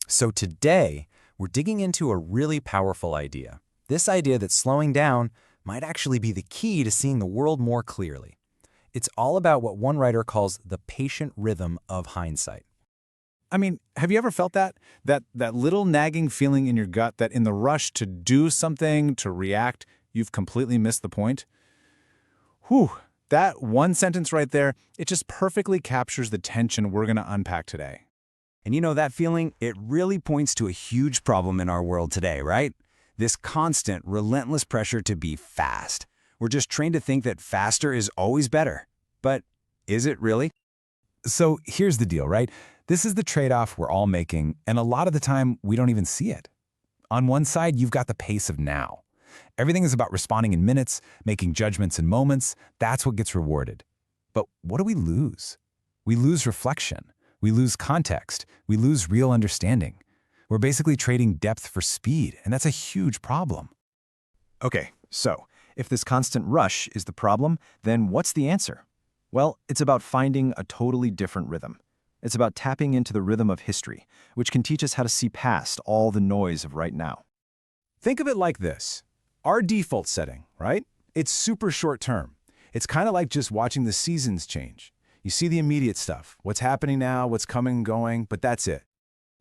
So today, we're digging into a really powerful idea. This idea that slowing down might actually be the key to seeing the world more clearly. It's all about what one writer calls the patient rhythm of hindsight. I mean, have you ever felt that? That little nagging feeling in your gut that in the rush to do something, to react, you've completely missed the point? Whew, that one sentence right there, it just perfectly captures the tension we're going to unpack today. And you know that feeling? It really points to a huge problem in our world today, right? This constant, relentless pressure to be fast. We're just trained to think that faster is always better. But is it really? So here's the deal, right? This is the trade-off we're all making, and a lot of the time, we don't even see it. On one side, you've got the pace of now. Everything is about responding in minutes, making judgments in moments. That's what gets rewarded. But what do we lose? We lose reflection. We lose context. We lose real understanding. We're basically trading depth for speed, and that's a huge problem. Okay, so if this constant rush is the problem, then what's the answer? Well, it's about finding a totally different rhythm. It's about tapping into the rhythm of history, which can teach us how to see past all the noise of right now. Think of it like this. Our default setting, right? It's super short term. It's kind of like just watching the seasons change. You see the immediate stuff, what's happening now, what's coming and going, but that's it.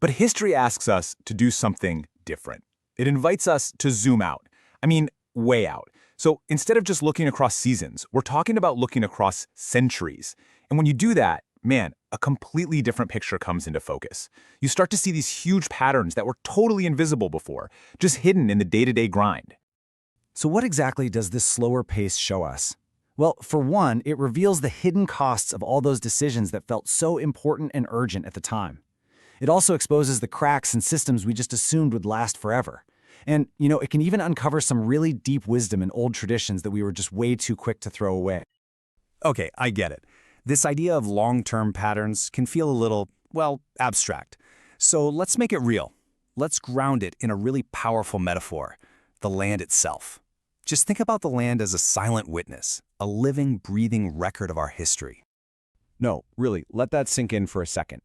But history asks us to do something different. It invites us to zoom out. I mean, way out. So instead of just looking across seasons, we're talking about looking across centuries. And when you do that, man, a completely different picture comes into focus. You start to see these huge patterns that were totally invisible before, just hidden in the day-to-day grind. So what exactly does this slower pace show us? Well, for one, it reveals the hidden costs of all those decisions that felt so important and urgent at the time. It also exposes the cracks in systems we just assumed would last forever. And, it can even uncover some really deep wisdom in old traditions that we were just way too quick to throw away. Okay, I get it. This idea of long-term patterns can feel a little, abstract. So let's make it real. Let's ground it in a really powerful metaphor, the land itself. Just think about the land as a silent witness, a living, breathing record of our history. No, really, let that sink in for a second.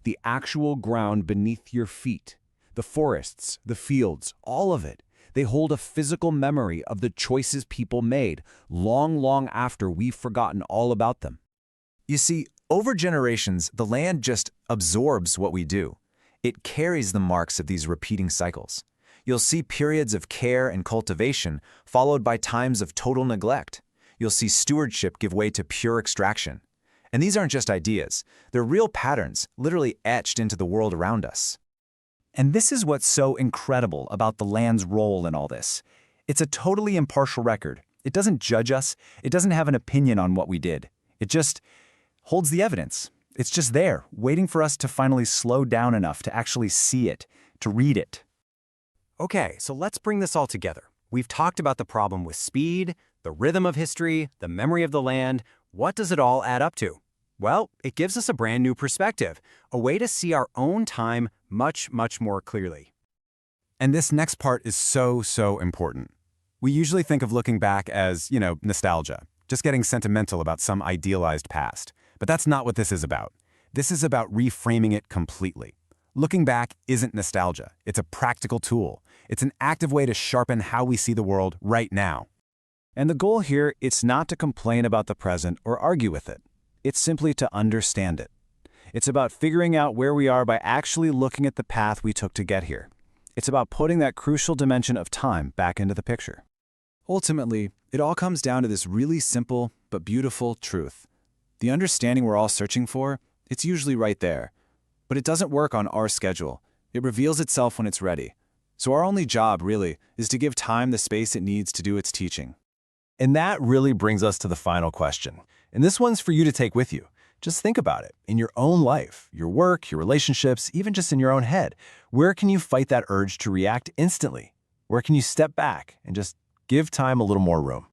The actual ground beneath your feet, the forests, the fields, all of it, they hold a physical memory of the choices people made long, long after we've forgotten all about them. You see, over generations, the land just absorbs what we do. It carries the marks of these repeating cycles. You'll see periods of care and cultivation followed by times of total neglect. You'll see stewardship give way to pure extraction. And these aren't just ideas. They're real patterns, literally etched into the world around us. And this is what's so incredible about the land's role in all this. It's a totally impartial record. It doesn't judge us. It doesn't have an opinion on what we did. It just holds the evidence. It's just there, waiting for us to finally slow down enough to actually see it, to read it. Okay, so let's bring this all together. We've talked about the problem with speed, the rhythm of history, the memory of the land. What does it all add up to? Well, it gives us a brand new perspective, a way to see our own time much, much more clearly. And this next part is so, so important. We usually think of looking back as, nostalgia, just getting sentimental about some idealized past. But that's not what this is about. This is about reframing it completely. Looking back isn't nostalgia. It's a practical tool. It's an active way to sharpen how we see the world right now. And the goal here, it's not to complain about the present or argue with it. It's simply to understand it. It's about figuring out where we are by actually looking at the path we took to get here. It's about putting that crucial dimension of time back into the picture. Ultimately, it all comes down to this really simple but beautiful truth. The understanding we're all searching for, it's usually right there. But it doesn't work on our schedule. It reveals itself when it's ready. So our only job, really, is to give time the space it needs to do its teaching. And that really brings us to the final question. And this one's for you to take with you. Just think about it. In your own life, your work, your relationships, even just in your own head, where can you fight that urge to react instantly? Where can you step back and just give time a little more room?